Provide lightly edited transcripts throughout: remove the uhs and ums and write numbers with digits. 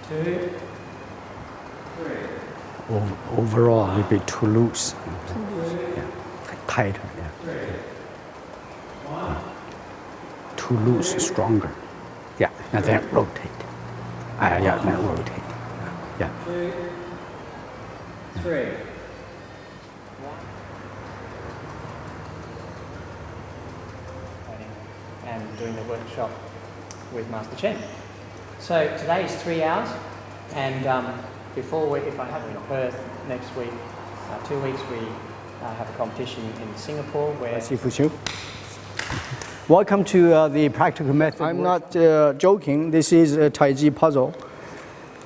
2, 3. Overall, a little bit too loose. Yeah. Tighter. Yeah. 1. Too loose, stronger. Yeah, and then rotate. Yeah, then rotate. Yeah. 2, 3. And doing the workshop with Master Chen. So today is 3 hours, and if I have it in Perth next week, 2 weeks, we have a competition in Singapore where... Siu. Welcome to the practical method. I'm not joking. This is a Taiji Puzzle,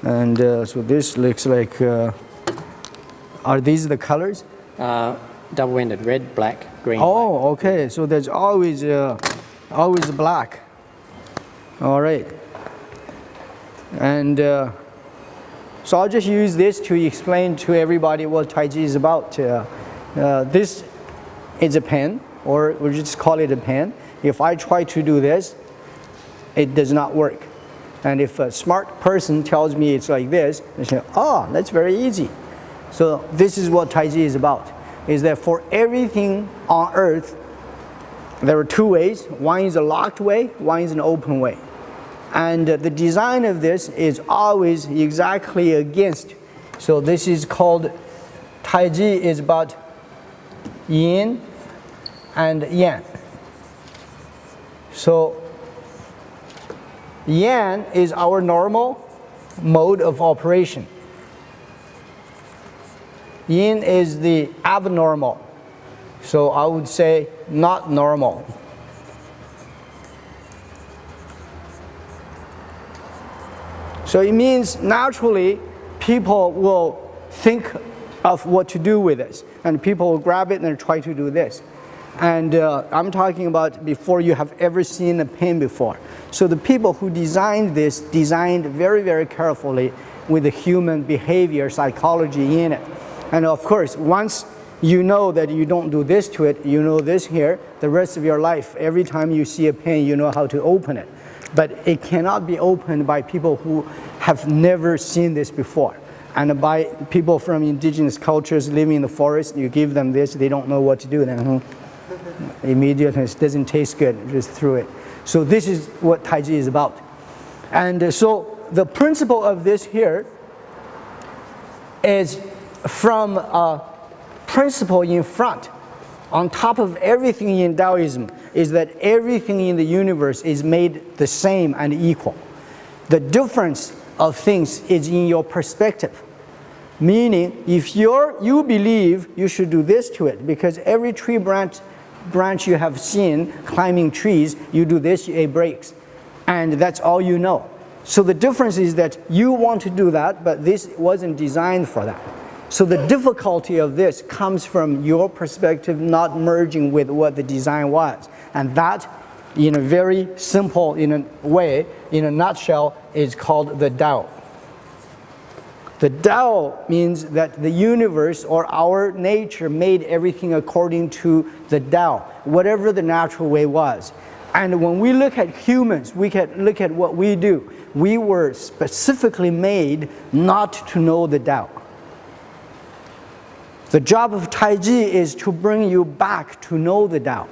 and so this looks like. Are these the colors? Double-ended, red, black, green. Oh, black. okay. So there's always black. All right. And so I'll just use this to explain to everybody what Taiji is about. This is a pen, or we'll just call it a pen. If I try to do this, it does not work. And if a smart person tells me it's like this, they say, oh, that's very easy. So this is what Taiji is about, is that for everything on earth, there are 2 ways. One is a locked way, one is an open way. And the design of this is always exactly against. So this is called, Taiji is about yin and yang. So yang is our normal mode of operation. Yin is the abnormal. So I would say not normal. So it means naturally people will think of what to do with this, and people will grab it and try to do this. And I'm talking about before you have ever seen a pen before. So the people who designed this designed very, very carefully with the human behavior psychology in it. And of course, once you know that you don't do this to it, you know this here, the rest of your life, every time you see a pen, you know how to open it. But it cannot be opened by people who have never seen this before. And by people from indigenous cultures living in the forest, you give them this, they don't know what to do. Then immediately it doesn't taste good, just throw it. So this is what Taiji is about. And so the principle of this here is from a principle in front, on top of everything in Taoism, is that everything in the universe is made the same and equal. The difference of things is in your perspective. Meaning, if you believe you should do this to it, because every tree branch you have seen climbing trees, you do this, it breaks. And that's all you know. So the difference is that you want to do that, but this wasn't designed for that. So the difficulty of this comes from your perspective not merging with what the design was. And that, in a very simple way, in a nutshell, is called the Tao. The Tao means that the universe or our nature made everything according to the Tao, whatever the natural way was. And when we look at humans, we can look at what we do. We were specifically made not to know the Tao. The job of Taiji is to bring you back to know the Tao.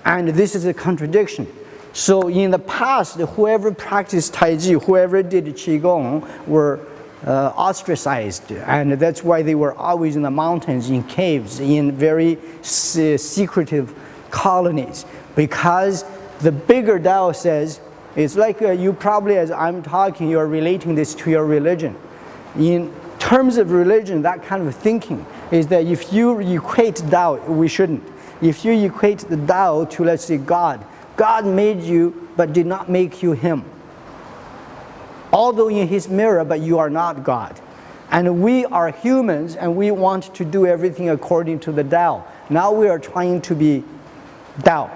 And this is a contradiction. So in the past, whoever practiced Taiji, whoever did Qigong, were ostracized. And that's why they were always in the mountains, in caves, in very secretive colonies. Because the bigger Tao says, it's like you probably, as I'm talking, you're relating this to your religion. In terms of religion, that kind of thinking is that if you equate Tao, we shouldn't. If you equate the Tao to, let's say, God, God made you but did not make you Him. Although in His mirror, but you are not God. And we are humans and we want to do everything according to the Tao. Now we are trying to be Tao.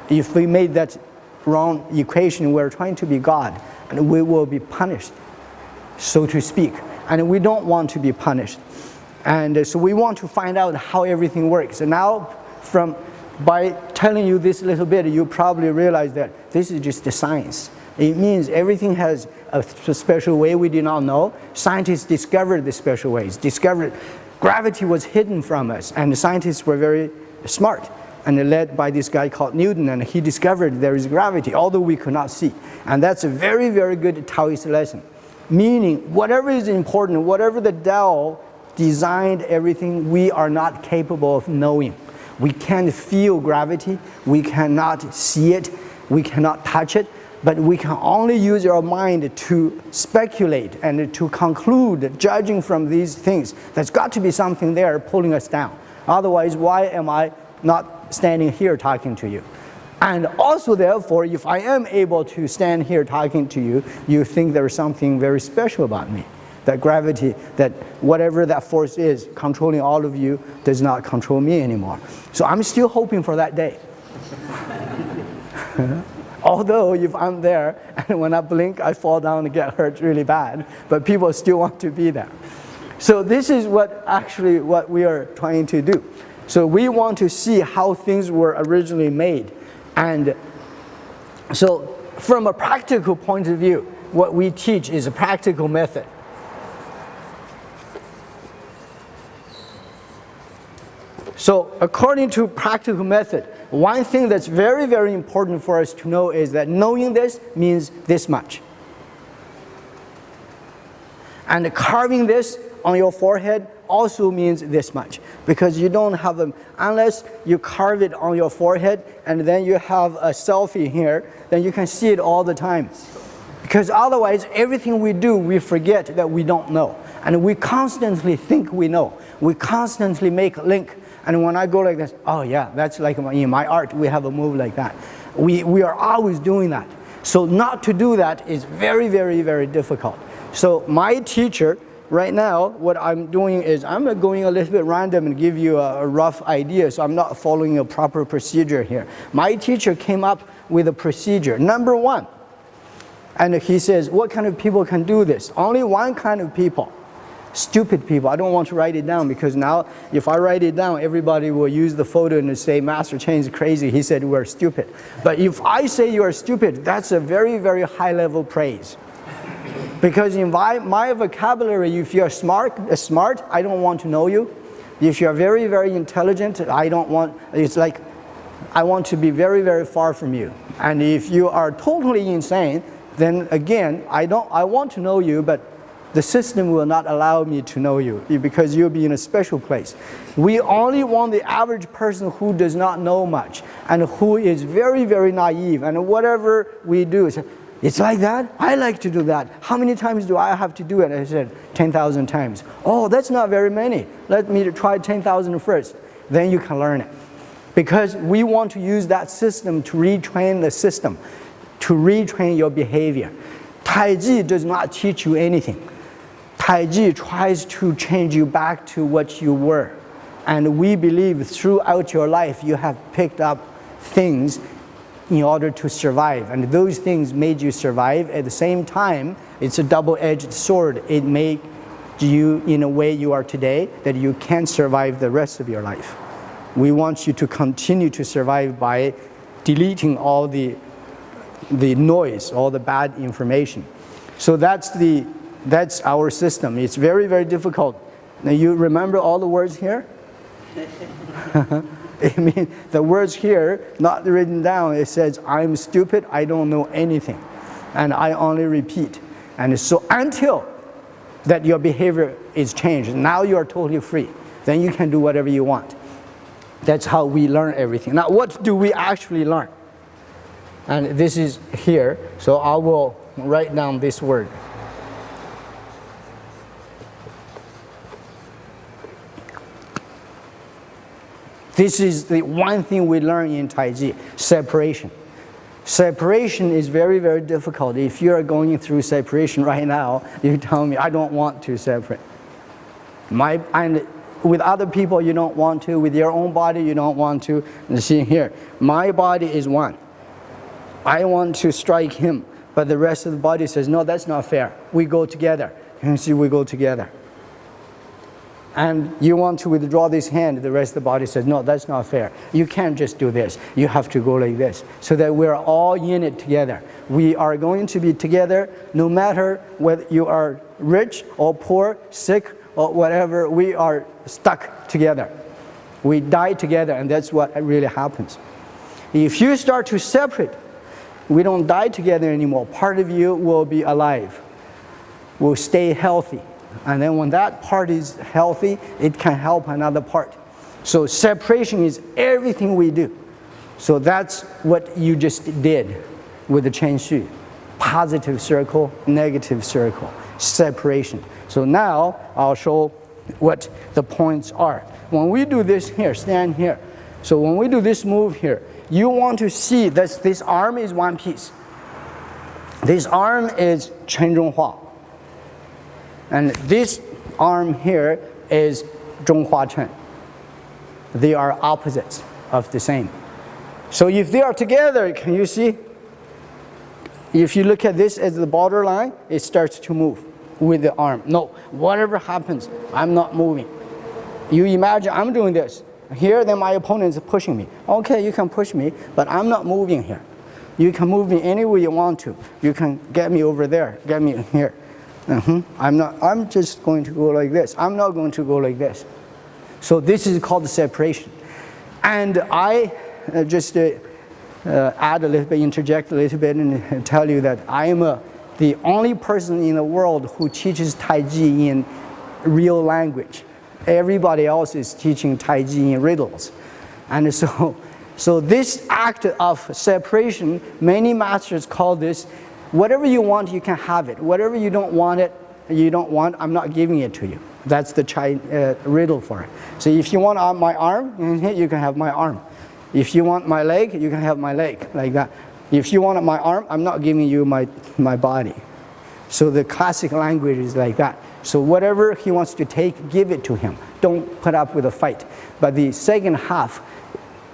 If we made that wrong equation, we're trying to be God, and we will be punished, so to speak. And we don't want to be punished. And so we want to find out how everything works. And now, by telling you this little bit, you probably realize that this is just the science. It means everything has a special way we do not know. Scientists discovered the special ways, discovered gravity was hidden from us, and the scientists were very smart, and led by this guy called Newton, and he discovered there is gravity, although we could not see. And that's a very, very good Taoist lesson. Meaning, whatever is important, whatever the Tao designed everything, we are not capable of knowing. We can't feel gravity, we cannot see it, we cannot touch it, but we can only use our mind to speculate and to conclude, judging from these things. There's got to be something there pulling us down. Otherwise, why am I not standing here talking to you? And also, therefore, if I am able to stand here talking to you, you think there's something very special about me. That gravity, that whatever that force is controlling all of you does not control me anymore. So I'm still hoping for that day. Although if I'm there and when I blink, I fall down and get hurt really bad, but people still want to be there. So this is what we are trying to do. So we want to see how things were originally made. And so from a practical point of view, what we teach is a practical method. So according to practical method, one thing that's very, very important for us to know is that knowing this means this much. And carving this on your forehead also means this much. Because you don't have them, unless you carve it on your forehead and then you have a selfie here, then you can see it all the time. Because otherwise, everything we do, we forget that we don't know. And we constantly think we know. We constantly make a link. And when I go like this, oh yeah, that's like in my art, we have a move like that. We are always doing that. So not to do that is very, very, very difficult. So my teacher, right now, what I'm doing is I'm going a little bit random and give you a rough idea, so I'm not following a proper procedure here. My teacher came up with a procedure. Number one, and he says, what kind of people can do this? Only one kind of people. Stupid people. I don't want to write it down because now if I write it down, everybody will use the photo and say, Master Chen is crazy. He said we're stupid. But if I say you are stupid, that's a very, very high level praise. Because in my vocabulary, if you're smart, I don't want to know you. If you're very, very intelligent, it's like I want to be very, very far from you. And if you are totally insane, then again, I want to know you, but the system will not allow me to know you because you'll be in a special place. We only want the average person who does not know much and who is very, very naive. And whatever we do, it's like that? I like to do that. How many times do I have to do it? I said 10,000 times. Oh, that's not very many. Let me try 10,000 first. Then you can learn it. Because we want to use that system to retrain the system, to retrain your behavior. Taiji does not teach you anything. Taiji tries to change you back to what you were. And we believe throughout your life you have picked up things in order to survive. And those things made you survive. At the same time, it's a double-edged sword. It made you in a way you are today that you can survive the rest of your life. We want you to continue to survive by deleting all the noise, all the bad information. So that's our system. It's very, very difficult. Now you remember all the words here? I mean, the words here, not written down, it says, I'm stupid, I don't know anything. And I only repeat. And so until that your behavior is changed, now you are totally free. Then you can do whatever you want. That's how we learn everything. Now, what do we actually learn? And this is here, so I will write down this word. This is the one thing we learn in Taiji, separation. Separation is very, very difficult. If you are going through separation right now, you tell me, I don't want to separate. And with other people, you don't want to. With your own body, you don't want to. And see here, my body is one. I want to strike him, but the rest of the body says, no, that's not fair. We go together. And see, we go together. and you want to withdraw this hand, the rest of the body says, no, that's not fair. You can't just do this. You have to go like this, so that we're all in it together. We are going to be together no matter whether you are rich or poor, sick or whatever, we are stuck together. We die together, and that's what really happens. If you start to separate, we don't die together anymore. Part of you will be alive, will stay healthy. And then when that part is healthy, it can help another part. So separation is everything we do. So that's what you just did with the Chen Zhonghua. Positive circle, negative circle, separation. So now I'll show what the points are. When we do this here, stand here. So when we do this move here, you want to see that this arm is one piece. This arm is Chen Zhonghua. And this arm here is Zhonghua Chen. They are opposites of the same. So if they are together, can you see? If you look at this as the borderline, it starts to move with the arm. No, whatever happens, I'm not moving. You imagine I'm doing this. Here, then my opponent is pushing me. Okay, you can push me, but I'm not moving here. You can move me any way you want to. You can get me over there, get me here. I'm just going to go like this. I'm not going to go like this. So this is called the separation. And I just add a little bit, interject a little bit, and tell you that I am the only person in the world who teaches Taiji in real language. Everybody else is teaching Taiji in riddles. And so this act of separation, many masters call this, whatever you want, you can have it. Whatever you don't want it, you don't want, I'm not giving it to you. That's the riddle for it. So if you want my arm, you can have my arm. If you want my leg, you can have my leg, like that. If you want my arm, I'm not giving you my body. So the classic language is like that. So whatever he wants to take, give it to him. Don't put up with a fight. But the second half,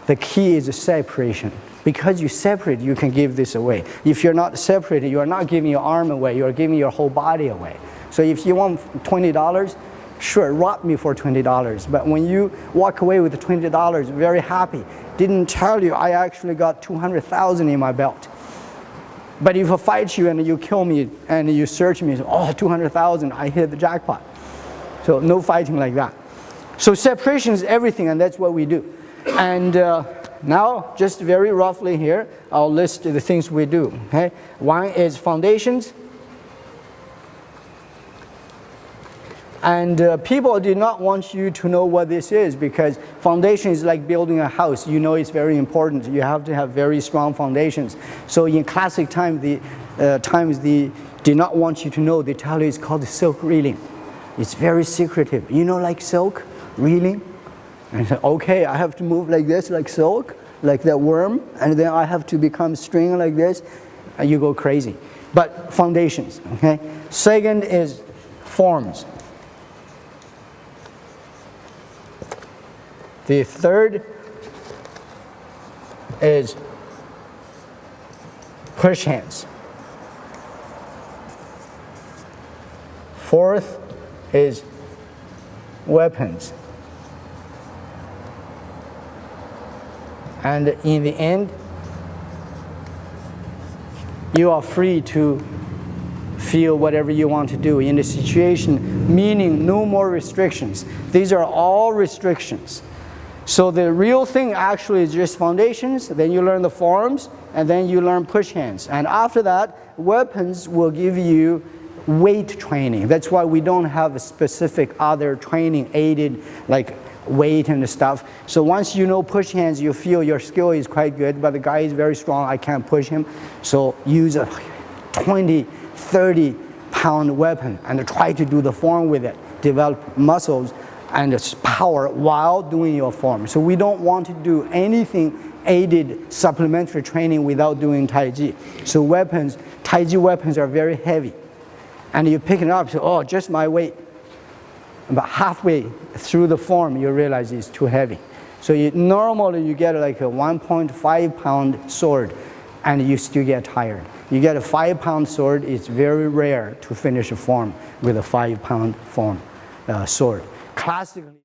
the key is separation. Because you separate, you can give this away. If you're not separated, you are not giving your arm away, you are giving your whole body away. So if you want $20, sure, rob me for $20. But when you walk away with the $20, very happy, didn't tell you I actually got 200,000 in my belt. But if I fight you and you kill me and you search me, oh, 200,000, I hit the jackpot. So no fighting like that. So separation is everything, and that's what we do. And now, just very roughly here, I'll list the things we do. Okay, one is foundations. And people did not want you to know what this is, because foundation is like building a house. You know it's very important. You have to have very strong foundations. So in classic time, times they did not want you to know. They tell you it's called silk reeling. It's very secretive. You know, like silk reeling. And I said, okay, I have to move like this, like silk, like that worm, and then I have to become string like this, and you go crazy. But foundations, okay? Second is forms. The third is push hands. Fourth is weapons. And in the end, you are free to feel whatever you want to do in the situation, meaning no more restrictions. These are all restrictions. So the real thing actually is just foundations, then you learn the forms, and then you learn push hands. And after that, weapons will give you weight training. That's why we don't have a specific other training aided, like weight and stuff. So once you know push hands, you feel your skill is quite good, but the guy is very strong, I can't push him. So use a 20, 30 pound weapon and try to do the form with it. Develop muscles and power while doing your form. So we don't want to do anything aided supplementary training without doing Taiji. So weapons, Taiji weapons are very heavy. And you pick it up, so, oh, just my weight. But halfway through the form, you realize it's too heavy. So normally you get like a 1.5 pound sword and you still get tired. You get a 5 pound sword, it's very rare to finish a form with a 5 pound sword. classically.